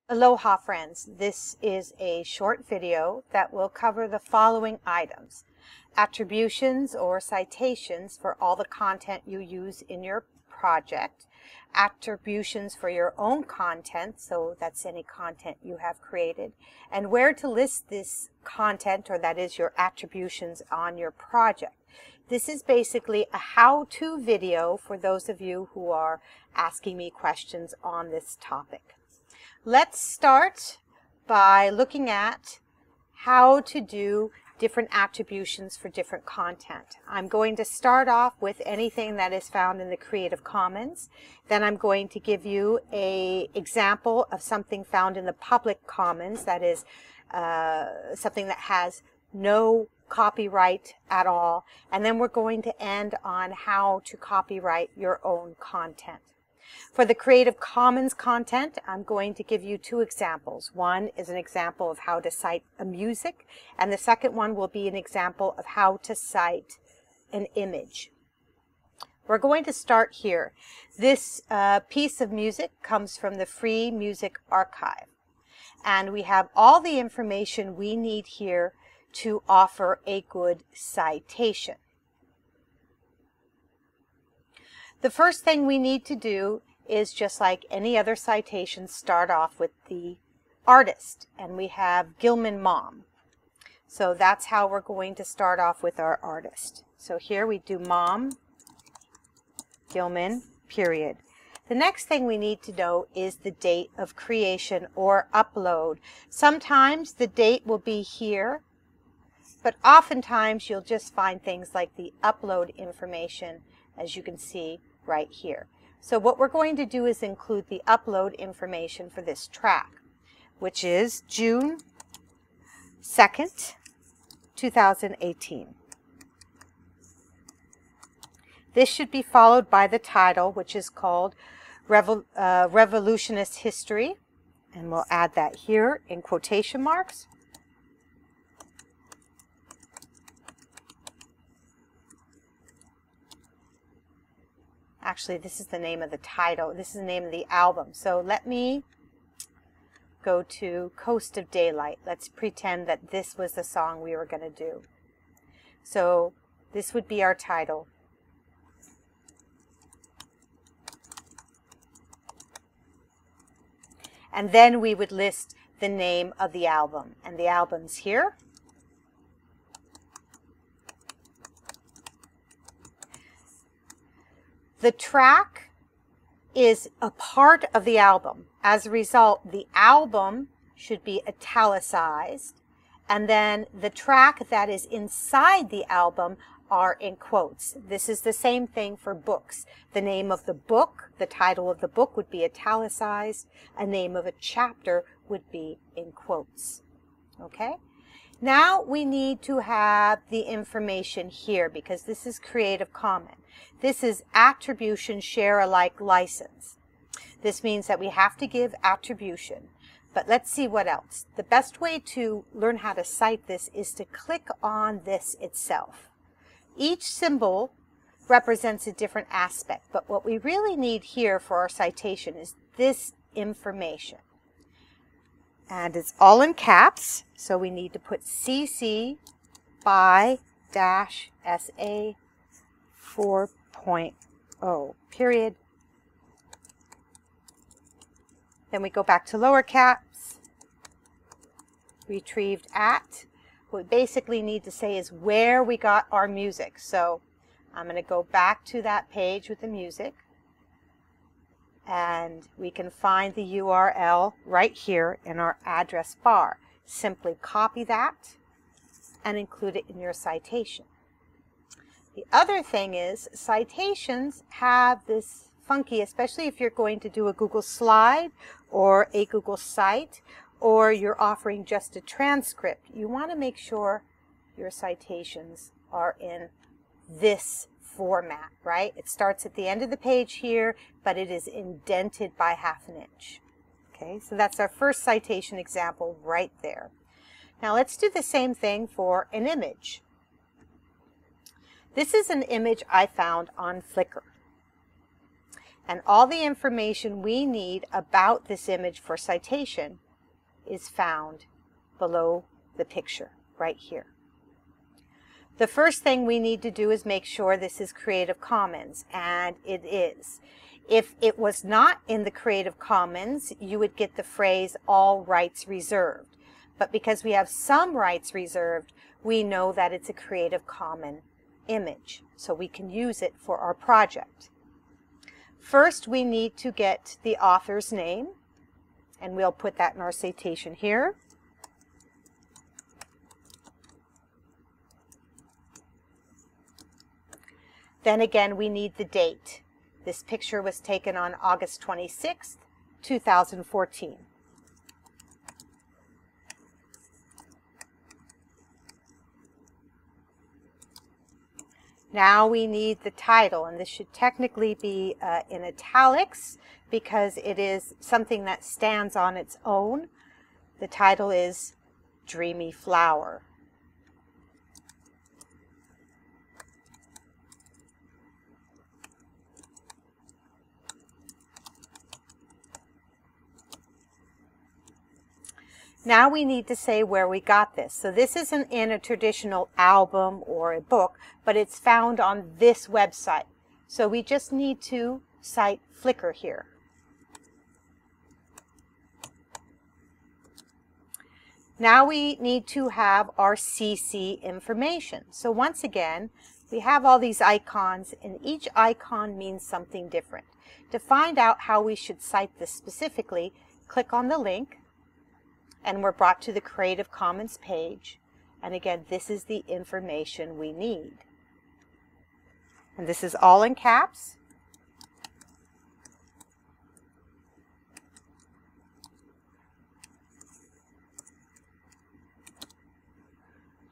Aloha friends, this is a short video that will cover the following items. Attributions or citations for all the content you use in your project. Attributions for your own content, so that's any content you have created. And where to list this content, or that is your attributions on your project. This is basically a how-to video for those of you who are asking me questions on this topic. Let's start by looking at how to do different attributions for different content. I'm going to start off with anything that is found in the Creative Commons. Then I'm going to give you an example of something found in the Public Commons, that is something that has no copyright at all. And then we're going to end on how to copyright your own content. For the Creative Commons content, I'm going to give you two examples. One is an example of how to cite a music, and the second one will be an example of how to cite an image. We're going to start here. This piece of music comes from the Free Music Archive, and we have all the information we need here to offer a good citation. The first thing we need to do is, just like any other citation, start off with the artist. And we have Gilman Mom. So that's how we're going to start off with our artist. So here we do Mom, Gilman, period. The next thing we need to know is the date of creation or upload. Sometimes the date will be here, but oftentimes you'll just find things like the upload information, as you can see right here. So what we're going to do is include the upload information for this track, which is June 2nd, 2018. This should be followed by the title, which is called Revolutionist History, and we'll add that here in quotation marks. Actually, this is the name of the title. This is the name of the album. So let me go to Coast of Daylight. Let's pretend that this was the song we were going to do. So this would be our title. And then we would list the name of the album. And the album's here. The track is a part of the album. As a result, the album should be italicized, and then the track that is inside the album are in quotes. This is the same thing for books. The name of the book, the title of the book would be italicized. A name of a chapter would be in quotes. Okay? Now we need to have the information here because this is Creative Commons. This is Attribution Share Alike License. This means that we have to give attribution. But let's see what else. The best way to learn how to cite this is to click on this itself. Each symbol represents a different aspect, but what we really need here for our citation is this information. And it's all in caps, so we need to put CC by dash SA 4.0, period. Then we go back to lower caps, retrieved at. What we basically need to say is where we got our music. So I'm going to go back to that page with the music. And we can find the URL right here in our address bar. Simply copy that and include it in your citation. The other thing is citations have this funky, especially if you're going to do a Google slide or a Google site, or you're offering just a transcript. You want to make sure your citations are in this format, right? It starts at the end of the page here, but it is indented by ½ inch. Okay, so that's our first citation example right there. Now let's do the same thing for an image. This is an image I found on Flickr. And all the information we need about this image for citation is found below the picture right here. The first thing we need to do is make sure this is Creative Commons, and it is. If it was not in the Creative Commons, you would get the phrase all rights reserved. But because we have some rights reserved, we know that it's a Creative Commons image, so we can use it for our project. First, we need to get the author's name, and we'll put that in our citation here. Then again, we need the date. This picture was taken on August 26th, 2014. Now we need the title, and this should technically be in italics because it is something that stands on its own. The title is Dreamy Flower. Now we need to say where we got this. So this isn't in a traditional album or a book, but it's found on this website. So we just need to cite Flickr here. Now we need to have our CC information. So once again, we have all these icons, and each icon means something different. To find out how we should cite this specifically, click on the link, and we're brought to the Creative Commons page. And again, this is the information we need. And this is all in caps.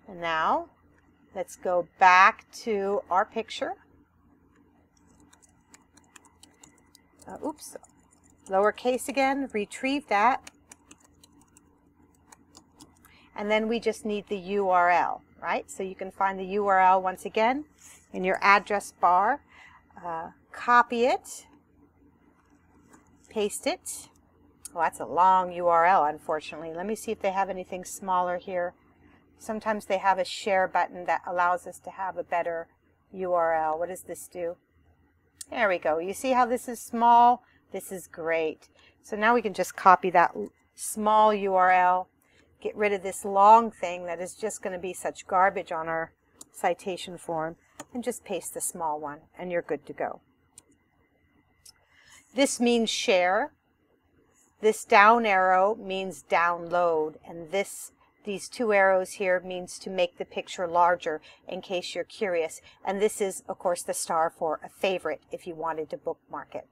And now, let's go back to our picture. Oops, lowercase again, retrieve that. And then we just need the URL, right? So you can find the URL once again in your address bar. Copy it, paste it. Well, that's a long URL, unfortunately. Let me see if they have anything smaller here. Sometimes they have a share button that allows us to have a better URL. What does this do? There we go. You see how this is small? This is great. So now we can just copy that small URL. Get rid of this long thing that is just going to be such garbage on our citation form, and just paste the small one, and you're good to go. This means share. This down arrow means download, and these two arrows here means to make the picture larger in case you're curious. And this is, of course, the star for a favorite if you wanted to bookmark it.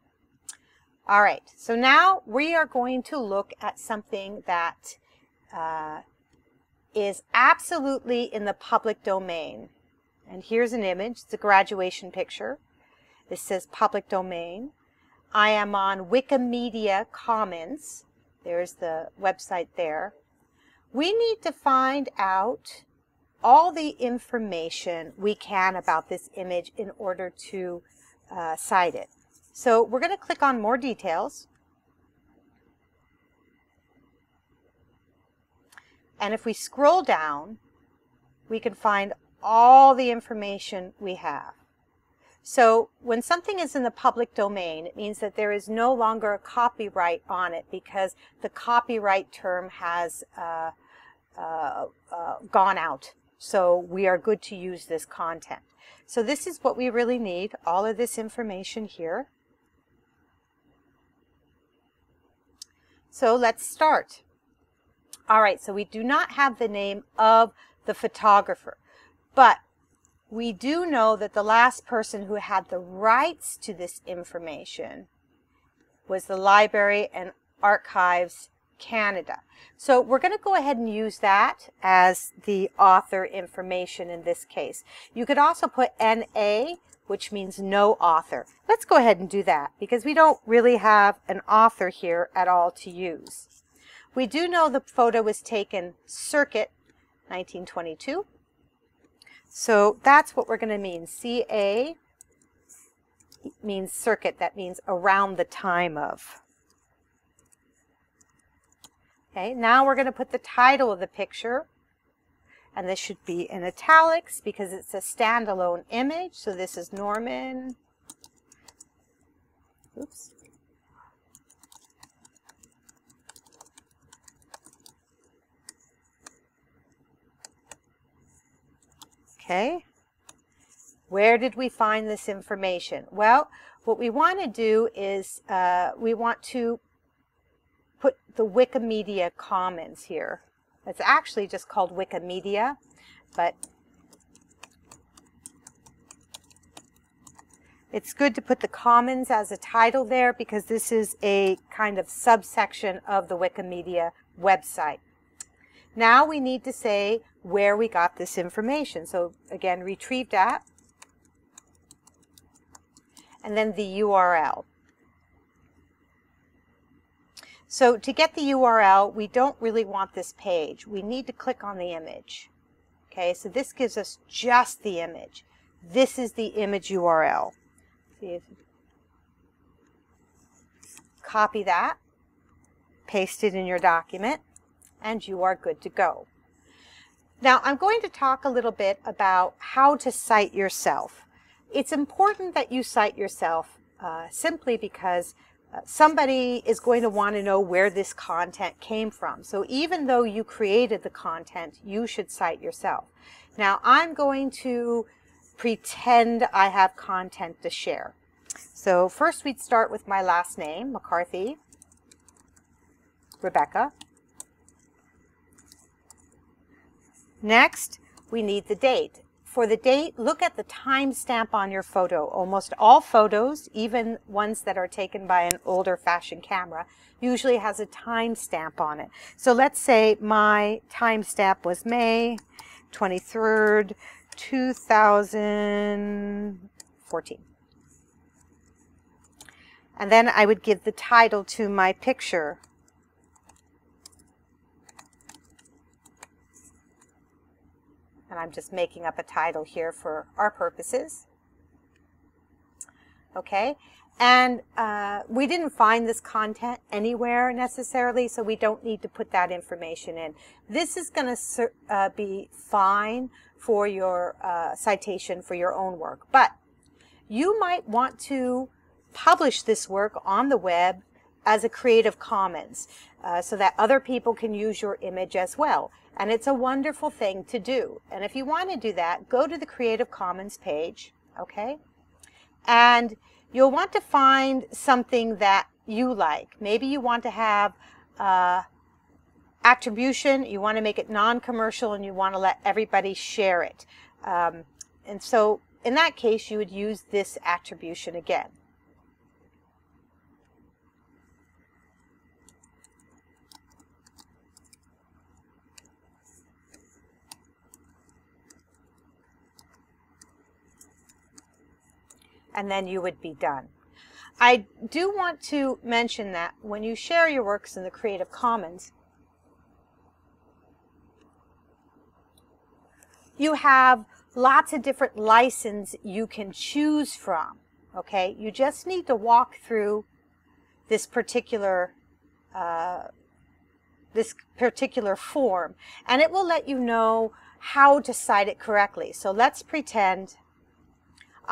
All right, so now we are going to look at something that is absolutely in the public domain. And here's an image. It's a graduation picture. This says public domain. I am on Wikimedia Commons. There's the website there. We need to find out all the information we can about this image in order to cite it. So we're going to click on More Details. And if we scroll down, we can find all the information we have. So when something is in the public domain, it means that there is no longer a copyright on it because the copyright term has gone out. So we are good to use this content. So this is what we really need, all of this information here. So let's start. All right, so we do not have the name of the photographer, but we do know that the last person who had the rights to this information was the Library and Archives Canada. So we're going to go ahead and use that as the author information in this case. You could also put NA, which means no author. Let's go ahead and do that because we don't really have an author here at all to use. We do know the photo was taken circuit 1922. So that's what we're going to mean, CA means circuit. That means around the time of. Okay, now we're going to put the title of the picture, and this should be in italics because it's a standalone image. So this is Norman. Oops. Okay. Where did we find this information? Well, what we want to do is we want to put the Wikimedia Commons here. It's actually just called Wikimedia, but it's good to put the Commons as a title there because this is a kind of subsection of the Wikimedia website. Now we need to say where we got this information. So again, retrieved at, and then the URL. So to get the URL, we don't really want this page. We need to click on the image. Okay, so this gives us just the image. This is the image URL. See if copy that, paste it in your document, and you are good to go. Now I'm going to talk a little bit about how to cite yourself. It's important that you cite yourself simply because somebody is going to want to know where this content came from. So even though you created the content, you should cite yourself. Now I'm going to pretend I have content to share. So first we'd start with my last name, McCarthy, Rebecca. Next, we need the date. For the date, look at the timestamp on your photo. Almost all photos, even ones that are taken by an older fashioned camera, usually has a timestamp on it. So let's say my timestamp was May 23rd, 2014. And then I would give the title to my picture. And I'm just making up a title here for our purposes. Okay, and we didn't find this content anywhere necessarily, so we don't need to put that information in. This is going to be fine for your citation for your own work, but you might want to publish this work on the web as a Creative Commons so that other people can use your image as well. And it's a wonderful thing to do. And if you want to do that, go to the Creative Commons page, okay? And you'll want to find something that you like. Maybe you want to have attribution, you want to make it non-commercial, and you want to let everybody share it. And so in that case, you would use this attribution again. And then you would be done. I do want to mention that when you share your works in the Creative Commons, you have lots of different licenses you can choose from. Okay, you just need to walk through this particular form, and it will let you know how to cite it correctly. So let's pretend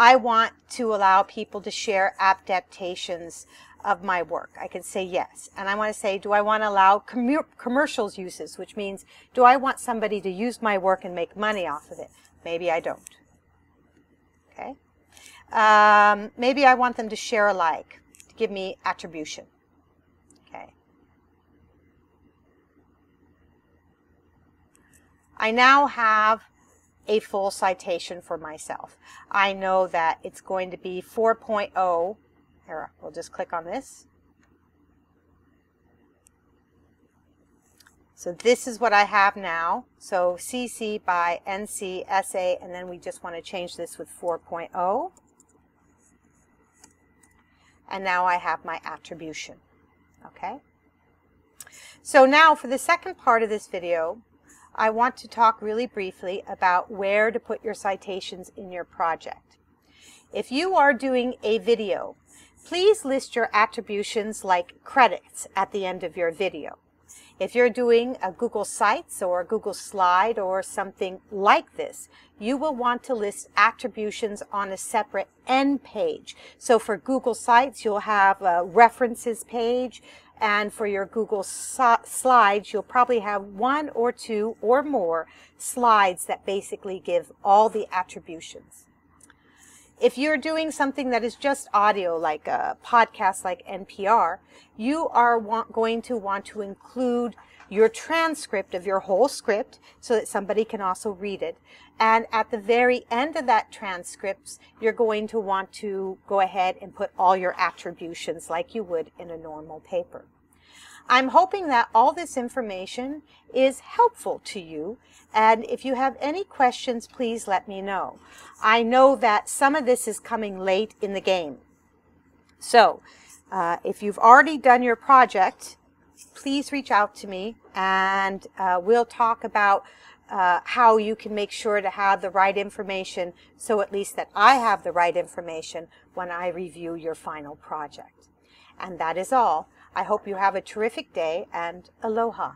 I want to allow people to share adaptations of my work. I can say yes. And I want to say, do I want to allow commercials uses, which means, do I want somebody to use my work and make money off of it? Maybe I don't. Okay. Maybe I want them to share alike, to give me attribution. Okay. I now have a full citation for myself. I know that it's going to be 4.0. Here, we'll just click on this. So this is what I have now. So CC by NC, SA, and then we just want to change this with 4.0. And now I have my attribution. Okay? So now for the second part of this video, I want to talk really briefly about where to put your citations in your project. If you are doing a video, please list your attributions like credits at the end of your video. If you're doing a Google Sites or a Google Slide or something like this, you will want to list attributions on a separate end page. So for Google Sites, you'll have a references page, and for your Google Slides, you'll probably have 1 or 2 or more slides that basically give all the attributions. If you're doing something that is just audio, like a podcast like NPR, you are going to want to include your transcript of your whole script so that somebody can also read it. And at the very end of that transcript, you're going to want to go ahead and put all your attributions like you would in a normal paper. I'm hoping that all this information is helpful to you, and if you have any questions, please let me know. I know that some of this is coming late in the game. So, if you've already done your project, please reach out to me, and we'll talk about how you can make sure to have the right information, so at least that I have the right information when I review your final project. And that is all. I hope you have a terrific day, and aloha.